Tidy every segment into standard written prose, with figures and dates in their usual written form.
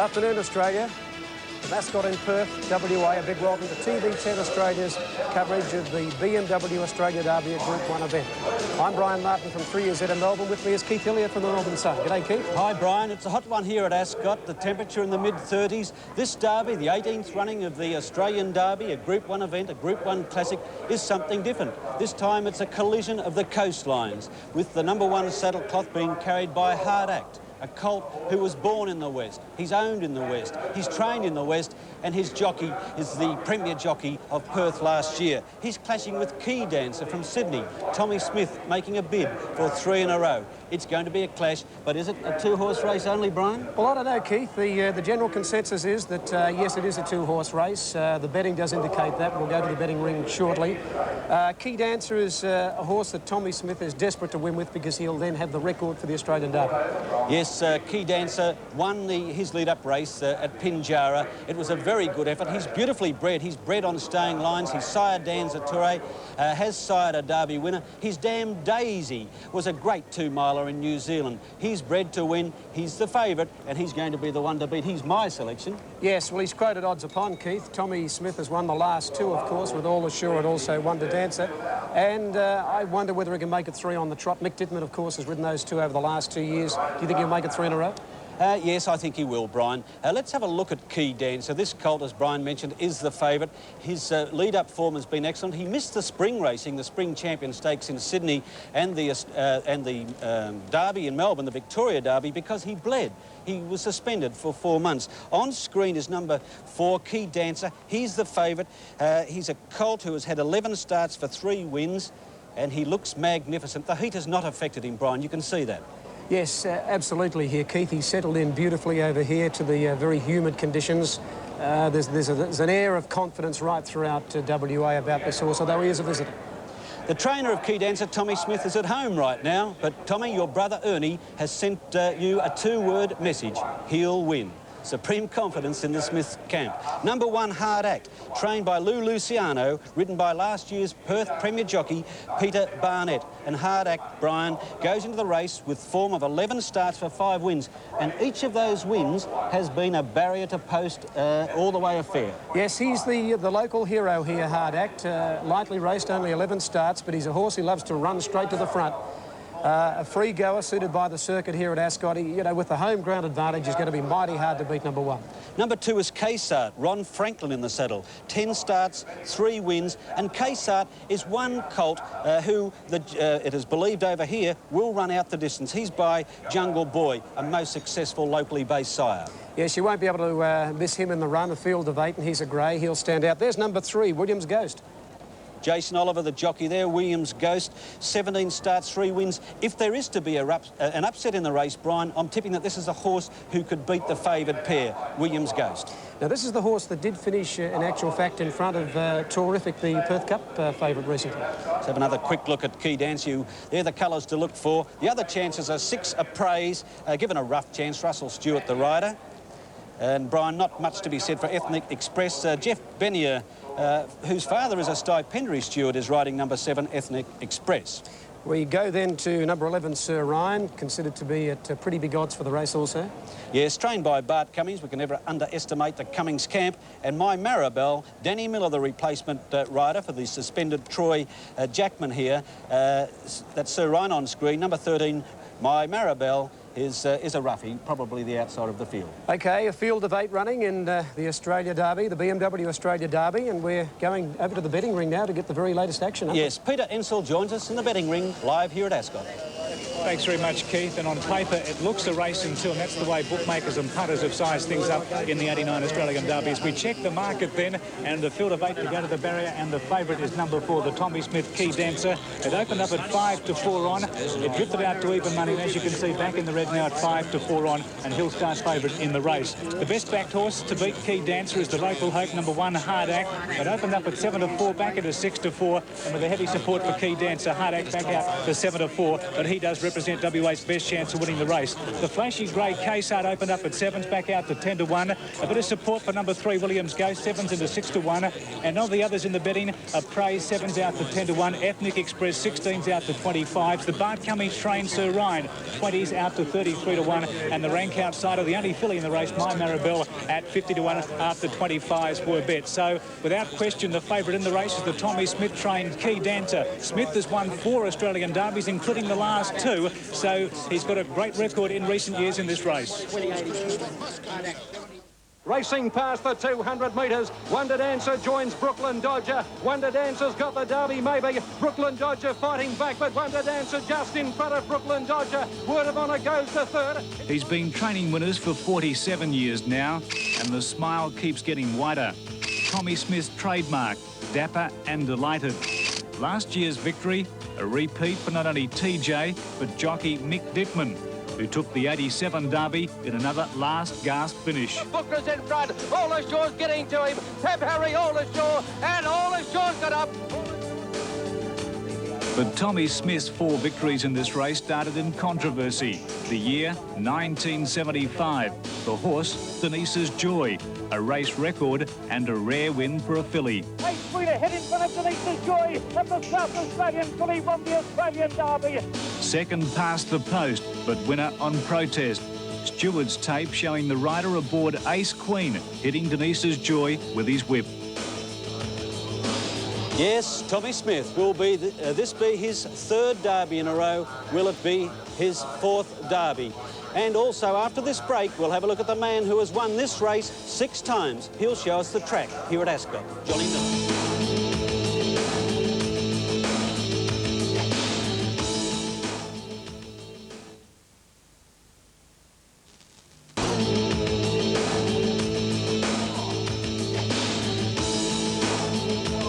afternoon, Australia. The mascot in Perth, WA. A big welcome to TV10 Australia's coverage of the BMW Australia Derby, a Group 1 event. I'm Brian Martin from 3UZ in Melbourne. With me is Keith Hillier from the Melbourne Sun. G'day, Keith. Hi, Brian. It's a hot one here at Ascot. The temperature in the mid-30s. This Derby, the 18th running of the Australian Derby, a Group 1 event, a Group 1 classic, is something different. This time it's a collision of the coastlines, with the #1 saddlecloth being carried by Hard Act, a colt who was born in the West. He's owned in the West. He's trained in the West, and his jockey is the premier jockey of Perth last year. He's clashing with Key Dancer from Sydney, Tommy Smith, making a bid for 3 in a row. It's going to be a clash, but is it a 2-horse race only, Brian? Well, I don't know, Keith. The general consensus is that, yes, it is a 2-horse race. The betting does indicate that. We'll go to the betting ring shortly. Key Dancer is a horse that Tommy Smith is desperate to win with because he'll then have the record for the Australian Derby. Yes, Key Dancer won his lead-up race at Pinjarra. It was a very good effort. He's beautifully bred. He's bred on staying lines. He's sired Dan Zature, has sired a Derby winner. His Damn Daisy was a great 2-miler in New Zealand. He's bred to win. He's the favourite, and he's going to be the one to beat. He's my selection. Yes, well, he's quoted odds upon, Keith. Tommy Smith has won the last 2, of course, with All Assured also Wonder Dancer. And I wonder whether he can make it 3 on the trot. Mick Dittman, of course, has ridden those 2 over the last 2 years. Do you think he'll make it 3 in a row? Yes, I think he will, Brian. Let's have a look at Key Dancer. This colt, as Brian mentioned, is the favourite. His lead-up form has been excellent. He missed the spring racing, the Spring Champion Stakes in Sydney and the Derby in Melbourne, the Victoria Derby, because he bled. He was suspended for 4 months. On screen is number 4, Key Dancer. He's the favourite. He's a colt who has had 11 starts for 3 wins, and he looks magnificent. The heat has not affected him, Brian. You can see that. Yes, absolutely here, Keith. He's settled in beautifully over here to the very humid conditions. There's an air of confidence right throughout WA about this horse, although he is a visitor. The trainer of Key Dancer, Tommy Smith, is at home right now, but Tommy, your brother Ernie, has sent you a 2-word message. He'll win. Supreme confidence in the Smith camp. #1 Hard Act, trained by Lou Luciano, ridden by last year's Perth Premier jockey Peter Barnett. And Hard Act, Brian, goes into the race with form of 11 starts for 5 wins. And each of those wins has been a barrier to post all the way affair. Yes, he's the local hero here, Hard Act. Lightly raced, only 11 starts, but he's a horse who loves to run straight to the front. A free goer suited by the circuit here at Ascot. You know, with the home ground advantage, he's going to be mighty hard to beat #1. #2 is Kaysart, Ron Franklin in the saddle. 10 starts, 3 wins, and Kaysart is one colt who, it is believed over here, will run out the distance. He's by Jungle Boy, a most successful locally based sire. Yes, you won't be able to miss him in the run, a field of 8, and he's a grey. He'll stand out. There's #3, Williams Ghost. Jason Oliver, the jockey there, Williams Ghost, 17 starts, 3 wins. If there is to be an upset in the race, Brian, I'm tipping that this is a horse who could beat the favoured pair, Williams Ghost. Now, this is the horse that did finish, in actual fact, in front of Torific, the Perth Cup favourite recently. Let's have another quick look at Key Dancer. They're the colours to look for. The other chances are 6 Appraise, given a rough chance, Russell Stewart, the rider. And, Brian, not much to be said for Ethnic Express. Jeff Bennier, whose father is a stipendiary steward, is riding #7, Ethnic Express. We go then to #11, Sir Ryan, considered to be at pretty big odds for the race also. Yes, trained by Bart Cummings. We can never underestimate the Cummings camp. And My Maribel, Danny Miller, the replacement rider for the suspended Troy Jackman here. That's Sir Ryan on screen. #13, My Maribel, is a roughie, probably the outside of the field. OK, a field of 8 running in the Australia Derby, the BMW Australia Derby, and we're going over to the betting ring now to get the very latest action. Yes, Peter Ensel joins us in the betting ring, live here at Ascot. Thanks very much, Keith. And on paper, it looks a race in 2, and that's the way bookmakers and punters have sized things up in the 89 Australian Derbies. We check the market then, and the field of 8 to go to the barrier, and the favourite is #4, the Tommy Smith Key Dancer. It opened up at 5 to 4 on. It drifted out to even money, and as you can see, back in the red now at 5 to 4 on, and he'll start favourite in the race. The best backed horse to beat Key Dancer is the local hope, #1, Hard Act. It opened up at 7 to 4, back into 6 to 4, and with a heavy support for Key Dancer, Hard Act back out to 7 to 4, but he does represent WA's best chance of winning the race. The flashy grey K-Sart opened up at 7s, back out to 10 to 1. A bit of support for number 3 Williams Ghost, 7s into 6 to 1. And of the others in the betting, Praise 7s out to 10 to 1. Ethnic Express 16s out to 25s. The Bart Cummings trained Sir Ryan 20s out to 33 to 1. And the rank outside of the only filly in the race, My Maribel, at 50 to 1 after 25s were bet. So without question, the favourite in the race is the Tommy Smith trained Key Dancer. Smith has won 4 Australian derbies, including the last 2, so he's got a great record in recent years in this race. Racing past the 200 metres, Wonder Dancer joins Brooklyn Dodger. Wonder Dancer's got the derby maybe. Brooklyn Dodger fighting back, but Wonder Dancer just in front of Brooklyn Dodger. Word of Honour goes to 3rd. He's been training winners for 47 years now, and the smile keeps getting wider. Tommy Smith's trademark, dapper and delighted. Last year's victory, a repeat for not only TJ, but jockey Mick Dittman, who took the 87 derby in another last gasp finish. Booker's in front, Aldershaw's getting to him. Pep Harry Aldershaw, and Aldershaw's got up. But Tommy Smith's 4 victories in this race started in controversy. The year 1975. The horse, Denise's Joy. A race record and a rare win for a filly. 8 feet ahead in front of Denise's Joy, and the South Australian filly won the Australian Derby. Second past the post, but winner on protest. Steward's tape showing the rider aboard Ace Queen, hitting Denise's Joy with his whip. Yes, Tommy Smith will be, this be his 3rd derby in a row. Will it be his 4th derby? And also, after this break, we'll have a look at the man who has won this race 6 times. He'll show us the track here at Ascot. Johnny Miller.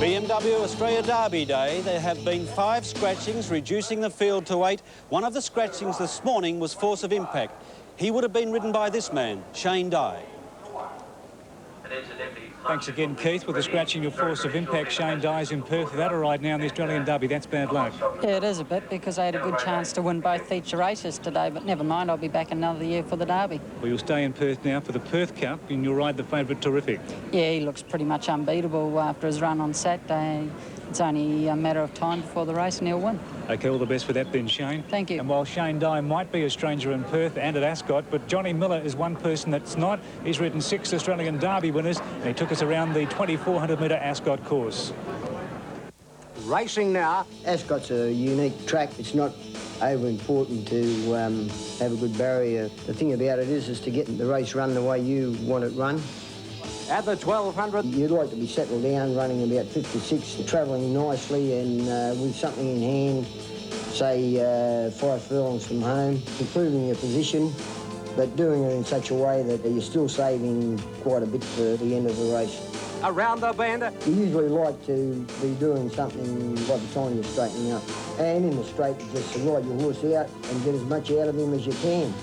BMW Australia Derby Day. There have been 5 scratchings, reducing the field to 8. One of the scratchings this morning was Force of Impact. He would have been ridden by this man, Shane Dye. Thanks again, Keith, with the scratching of Force of Impact. Shane Dye's in Perth without a ride now in the Australian Derby. That's bad luck. Yeah, it is a bit, because I had a good chance to win both feature races today, but never mind, I'll be back another year for the Derby. Well, you'll stay in Perth now for the Perth Cup, and you'll ride the favourite Terrific. Yeah, he looks pretty much unbeatable after his run on Saturday. It's only a matter of time before the race and he'll win. OK, all the best for that then, Shane. Thank you. And while Shane Dye might be a stranger in Perth and at Ascot, but Johnny Miller is one person that's not. He's ridden 6 Australian Derby winners, and he took us around the 2,400-metre Ascot course. Racing now. Ascot's a unique track. It's not over important to have a good barrier. The thing about it is to get the race run the way you want it run. At the 1200. You'd like to be settled down, running about 56, travelling nicely and with something in hand, say 5 furlongs from home, improving your position, but doing it in such a way that you're still saving quite a bit for the end of the race. Around the bend. You usually like to be doing something by the time you're straightening up. And in the straight, just ride your horse out and get as much out of him as you can.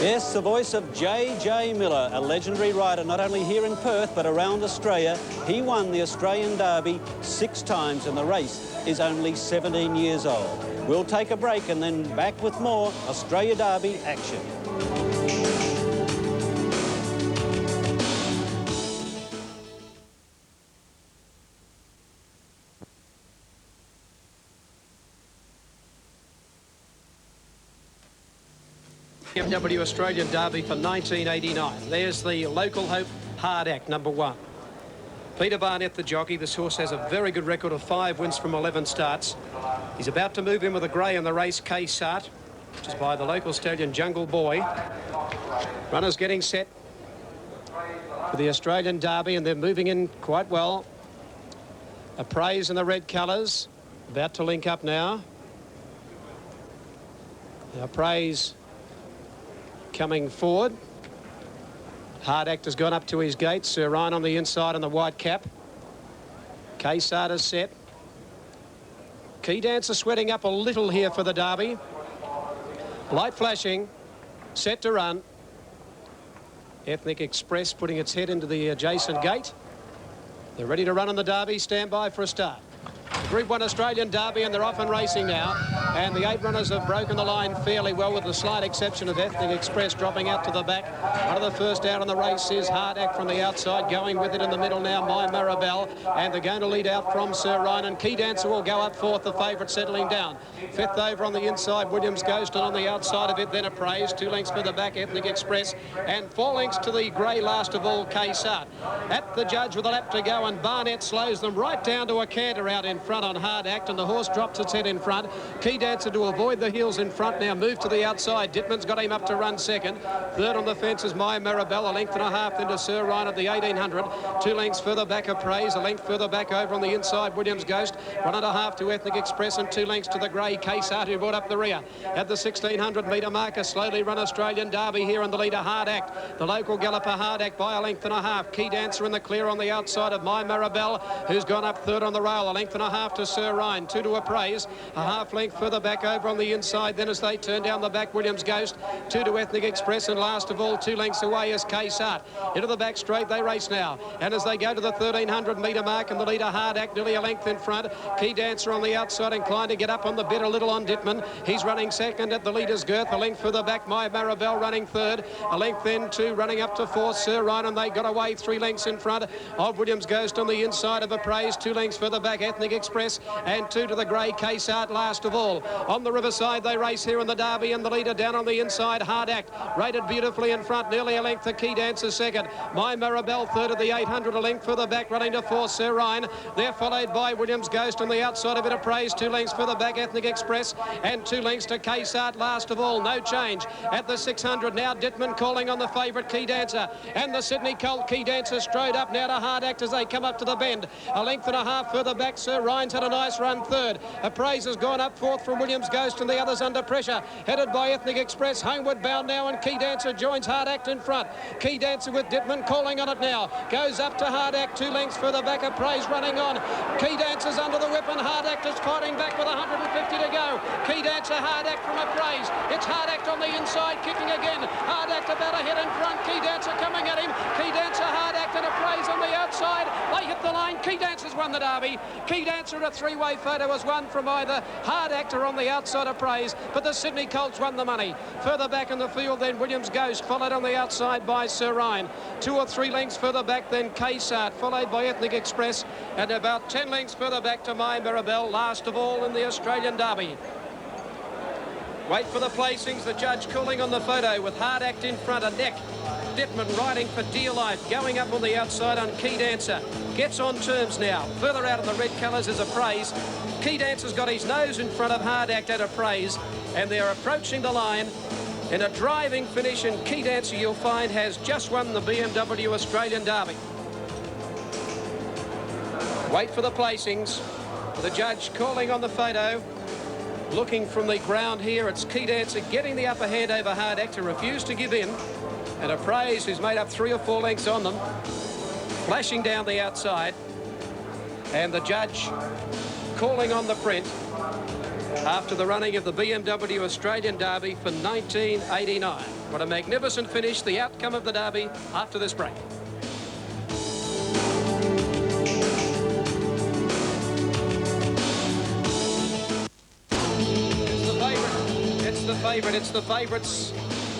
Yes, the voice of J.J. Miller, a legendary rider not only here in Perth but around Australia. He won the Australian Derby 6 times and the race is only 17 years old. We'll take a break and then back with more Australia Derby action. BMW Australian Derby for 1989. There's the Local Hope Hard Act, number 1. Peter Barnett, the jockey. This horse has a very good record of 5 wins from 11 starts. He's about to move in with a grey in the race, K-Sart, which is by the local stallion Jungle Boy. Runners getting set for the Australian Derby, and they're moving in quite well. A Praise in the red colours, about to link up now. Now Praise coming forward. Hard Act has gone up to his gate. Sir Ryan on the inside on the white cap. K-Sart is set. Key Dancer sweating up a little here for the Derby. Light flashing, set to run. Ethnic Express putting its head into the adjacent gate. They're ready to run on the Derby. Stand by for a start. Group 1 Australian Derby, and they're off and racing now. And the 8 runners have broken the line fairly well, with the slight exception of Ethnic Express dropping out to the back. One of the first out on the race is Hard Act from the outside, going with it in the middle now, My Maribel. And they're going to lead out from Sir Ryan, and Key Dancer will go up fourth, the favourite settling down. Fifth over on the inside, Williams Ghost, and on the outside of it, then Appraise. 2 lengths for the back, Ethnic Express, and 4 lengths to the grey last of all, K-Sart. At the judge with a lap to go, and Barnett slows them right down to a canter out in front on Hard Act, and the horse drops its head in front. Key Dancer to avoid the heels in front now, move to the outside. Dittman's got him up to run second. Third on the fence is My Maribel, a length and a half into Sir Ryan at the 1800. 2 lengths further back, Appraise, a length further back over on the inside, Williams Ghost. 1.5 to Ethnic Express, and 2 lengths to the grey K-Sart, who brought up the rear. At the 1600 metre marker, slowly run Australian Derby here, and the leader Hard Act. The local galloper Hard Act by a length and a half. Key Dancer in the clear on the outside of My Maribel, who's gone up third on the rail. A length and a half to Sir Ryan. 2 to Appraise. A half length further back over on the inside. Then as they turn down the back, Williams Ghost. 2 to Ethnic Express, and last of all, 2 lengths away is K-Sart. Into the back straight they race now. And as they go to the 1300 metre mark, and the leader Hard Act nearly a length in front. Key Dancer on the outside, inclined to get up on the bit a little on Dittman. He's running second at the leader's girth. A length further back, My Maribel running third. A length then 2, running up to 4, Sir Ryan, and they got away 3 lengths in front of Williams Ghost on the inside of Appraise. 2 lengths further back, Ethnic Express, and 2 to the grey K-Sart last of all. On the riverside they race here in the Derby, and the leader down on the inside, Hard Act, rated beautifully in front, nearly a length to Key Dancer second. My Maribel third at the 800, a length further back, running to 4, Sir Ryan. They're followed by Williams Ghost on the outside of it, Appraise. 2 lengths further back, Ethnic Express, and 2 lengths to K-Sart last of all. No change at the 600 now. Dittman calling on the favourite Key Dancer, and the Sydney Colt Key Dancer strode up now to Hard Act as they come up to the bend. A length and a half further back, Sir Ryan's had a nice run third. Appraise has gone up fourth from Williams Ghost, and the others under pressure, headed by Ethnic Express. Homeward bound now, and Key Dancer joins Hard Act in front. Key Dancer with Dittman calling on it now, goes up to Hard Act. 2 lengths further back, Appraise running on. Key Dancer's under the whip, and Hard Act is fighting back with 150 to go. Key Dancer, Hard Act from Appraise. It's Hard Act on the inside, kicking again. Hard Act about a head in front. Key Dancer coming at him. Key Dancer, Hard Act, and Appraise on the outside. They hit the line. Key Dancer's won the Derby. Key Dancer in a 3-way photo has won from either Hard Act or on the outside Appraise, but the Sydney Colts won the money. Further back in the field then Williams Ghost, followed on the outside by Sir Ryan. 2 or 3 lengths further back then K-Sart, followed by Ethnic Express, and about 10 lengths further back to My Maribel, last of all in the Australian Derby. Wait for the placings, the judge calling on the photo with Hard Act in front, a neck. Dittman riding for dear life, going up on the outside on Key Dancer. Gets on terms now. Further out in the red colours is Appraise. Key Dancer's got his nose in front of Hard Act at Appraise, and they're approaching the line in a driving finish, and Key Dancer, you'll find, has just won the BMW Australian Derby. Wait for the placings. The judge calling on the photo. Looking from the ground here, it's Key Dancer getting the upper hand over Hard Act, to refuse to give in. And Appraise, who's made up 3 or 4 lengths on them, flashing down the outside. And the judge calling on the print after the running of the BMW Australian Derby for 1989. What a magnificent finish, the outcome of the Derby after this break. It's the favourites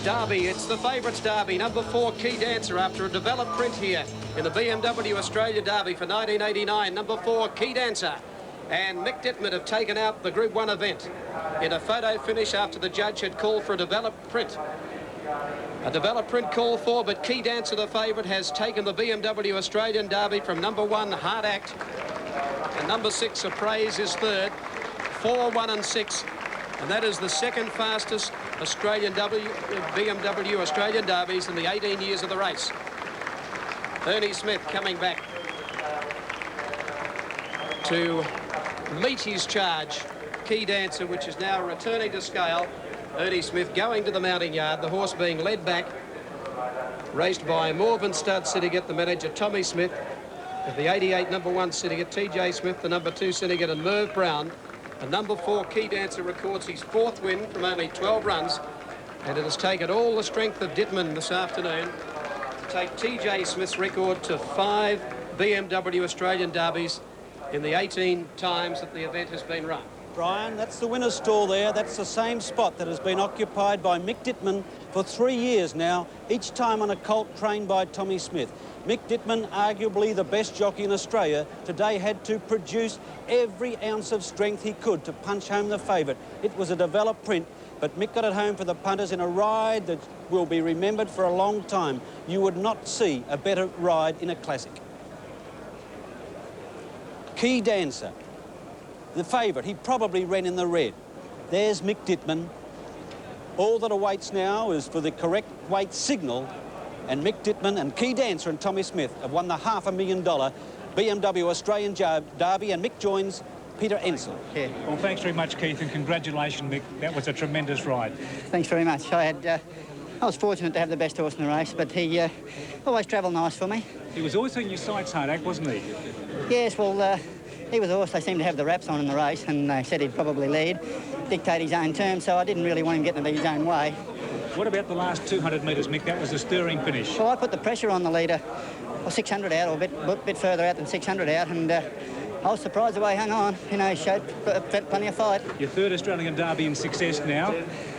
Derby. It's the favourites Derby. Number 4, Key Dancer, after a developed print here in the BMW Australia Derby for 1989. Number 4, Key Dancer. And Mick Dittman have taken out the Group 1 event in a photo finish after the judge had called for a developed print. A developed print call for, but Key Dancer, the favourite, has taken the BMW Australian Derby from number 1, Hard Act. And number 6, Appraise, is third. 4, 1 and 6. And that is the second fastest BMW Australian Derbies in the 18 years of the race. Ernie Smith coming back to meet his charge. Key Dancer, which is now returning to scale. Ernie Smith going to the mounting yard, the horse being led back, raced by Morven Stud Syndicate, the manager Tommy Smith, of the 88 number 1 Syndicate, TJ Smith, the number 2 Syndicate, and Merv Brown. And number 4, Key Dancer, records his 4th win from only 12 runs. And it has taken all the strength of Dittman this afternoon to take TJ Smith's record to 5 BMW Australian Derbies in the 18 times that the event has been run. Brian, that's the winner's stall there. That's the same spot that has been occupied by Mick Dittman for 3 years now, each time on a colt trained by Tommy Smith. Mick Dittman, arguably the best jockey in Australia, today had to produce every ounce of strength he could to punch home the favourite. It was a developed print, but Mick got it home for the punters in a ride that will be remembered for a long time. You would not see a better ride in a classic. Key Dancer, the favourite, he probably ran in the red. There's Mick Dittman. All that awaits now is for the correct weight signal, and Mick Dittman and Key Dancer and Tommy Smith have won the $500,000 BMW Australian Derby, and Mick joins Peter Ensel. Yeah. Well, thanks very much, Keith, and congratulations, Mick. That was a tremendous ride. Thanks very much. I was fortunate to have the best horse in the race, but he always travelled nice for me. He was always in your sights, Hardack, wasn't he? Yes, well, he was a horse they seemed to have the wraps on in the race, and they said he'd probably lead, dictate his own terms, so I didn't really want him getting his own way. What about the last 200 metres, Mick? That was a stirring finish. Well, I put the pressure on the leader, or 600 out, or a bit further out than 600 out, and I was surprised the way he hung on. You know, he showed plenty of fight. Your third Australian Derby in success now.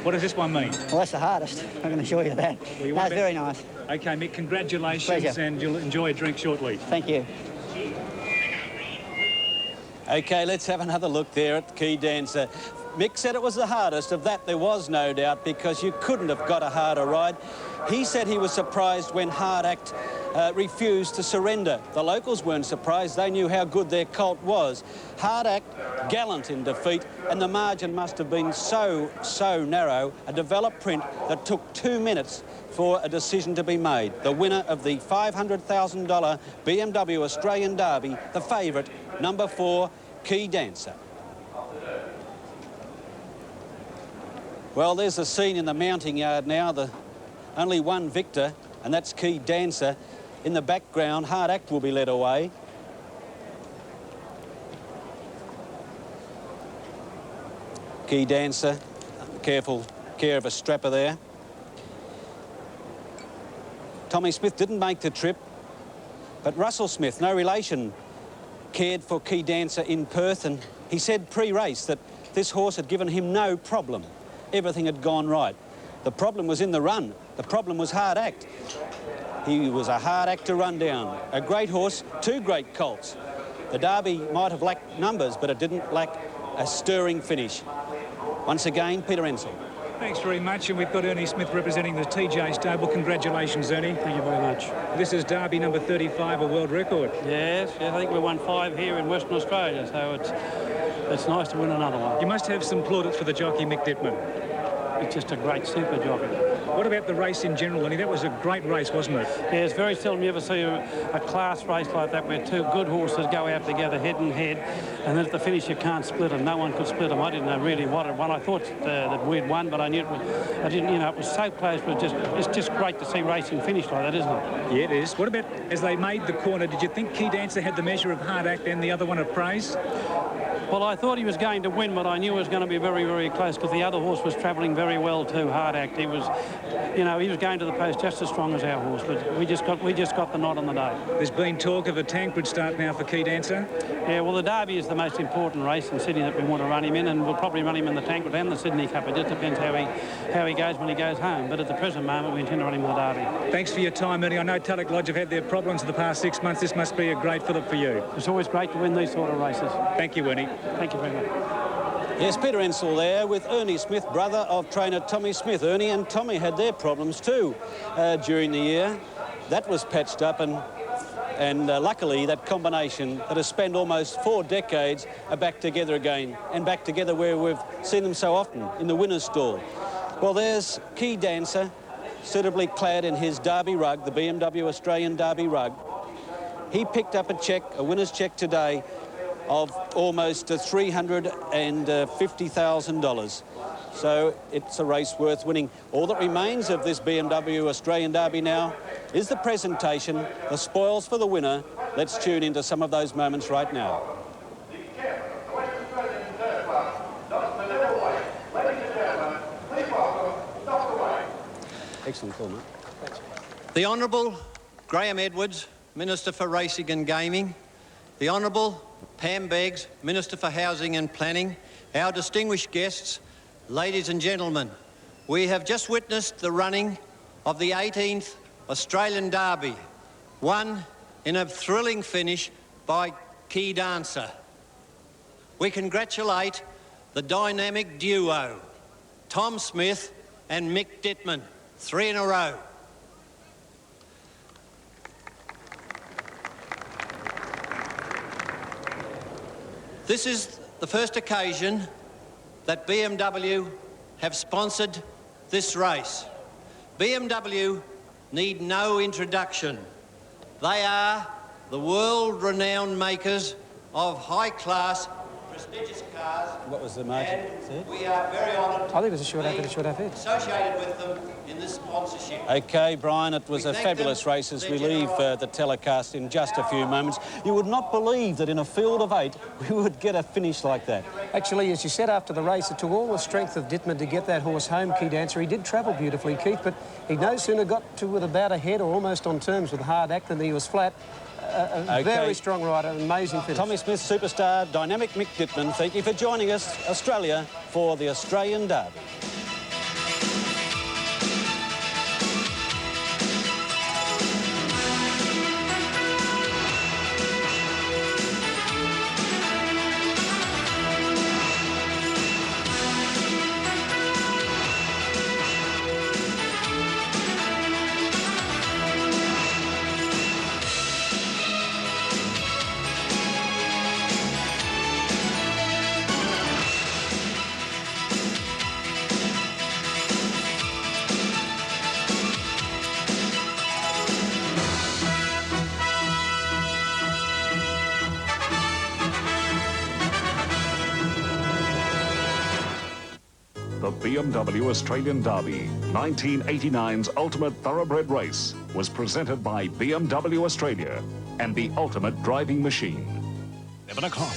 What does this one mean? Well, that's the hardest, I can assure you that. Well, That's very nice. OK, Mick, congratulations. Pleasure. And you'll enjoy a drink shortly. Thank you. OK, let's have another look there at Key Dancer. Mick said it was the hardest. Of that, there was no doubt, because you couldn't have got a harder ride. He said he was surprised when Hard Act refused to surrender. The locals weren't surprised. They knew how good their colt was. Hard Act, gallant in defeat, and the margin must have been so narrow, a developed print that took 2 minutes for a decision to be made. The winner of the $500,000 BMW Australian Derby, the favourite, number 4, Key Dancer. Well, there's the scene in the mounting yard now. Only one victor, and that's Key Dancer. In the background, Hard Act will be led away. Key Dancer, careful care of a strapper there. Tommy Smith didn't make the trip, but Russell Smith, no relation, cared for Key Dancer in Perth, and he said pre-race that this horse had given him no problem. Everything had gone right. The problem was in the run. The problem was Hard Act. He was a hard act to run down. A great horse, 2 great colts. The Derby might have lacked numbers, but it didn't lack a stirring finish. Once again, Peter Ensel. Thanks very much, and we've got Ernie Smith representing the TJ stable. Congratulations, Ernie. Thank you very much. This is Derby number 35, a world record. Yes, I think we won 5 here in Western Australia, so it's nice to win another one. You must have some plaudits for the jockey, Mick Dittman. It's just a great super jockey. What about the race in general, Ernie? That was a great race, wasn't it? Yeah, it's very seldom you ever see a class race like that where 2 good horses go out together head and head, and then at the finish you can't split them. No one could split them. I didn't know really what it won. I thought that we'd won, but I knew it was, I didn't, you know, it was so close. But it's just great to see racing finish like that, isn't it? Yeah, it is. What about as they made the corner? Did you think Key Dancer had the measure of Hard Act and the other one of Praise? Well, I thought he was going to win, but I knew it was going to be very, very close because the other horse was travelling very well too, Hard Act. He was, you know, he was going to the post just as strong as our horse, but we just got the nod on the day. There's been talk of a Tancred start now for Key Dancer. Yeah, well, the Derby is the most important race in Sydney that we want to run him in, and we'll probably run him in the Tancred and the Sydney Cup. It just depends how he goes when he goes home. But at the present moment, we intend to run him in the Derby. Thanks for your time, Ernie. I know Tulloch Lodge have had their problems in the past 6 months. This must be a great fillip for you. It's always great to win these sort of races. Thank you, Ernie. Thank you very much. Yes, Peter Ensel there with Ernie Smith, brother of trainer Tommy Smith. Ernie and Tommy had their problems too during the year. That was patched up, and luckily that combination that has spent almost 4 decades are back together again, and back together where we've seen them so often, in the winner's stall. Well, there's Key Dancer, suitably clad in his Derby rug, the BMW Australian Derby rug. He picked up a winner's cheque today of almost $350,000. So it's a race worth winning. All that remains of this BMW Australian Derby now is the presentation, the spoils for the winner. Let's tune into some of those moments right now. Excellent call, mate. Thanks. The Honourable Graham Edwards, Minister for Racing and Gaming. The Honourable Pam Beggs, Minister for Housing and Planning, our distinguished guests, ladies and gentlemen, we have just witnessed the running of the 18th Australian Derby, won in a thrilling finish by Key Dancer. We congratulate the dynamic duo, Tom Smith and Mick Dittman, 3 in a row. This is the first occasion that BMW have sponsored this race. BMW need no introduction. They are the world-renowned makers of high-class, prestigious cars. What was the margin? And we are very honoured I think it was a short effort. associated with them in this sponsorship. OK, Brian, it was We a thank fabulous them race as for we their leave generosity. the telecast in just a few moments. You would not believe that in a field of 8 we would get a finish like that. Actually, as you said after the race, it took all the strength of Dittman to get that horse home, Key Dancer. He did travel beautifully, Keith, but he no sooner got to with about ahead or almost on terms with Hard Act than he was flat. A very strong rider, an amazing finish. Tommy Smith, superstar, dynamic Mick Dittman, thank you for joining us, Australia, for the Australian Derby. The BMW Australian Derby, 1989's ultimate thoroughbred race, was presented by BMW Australia and the ultimate driving machine. 11 o'clock.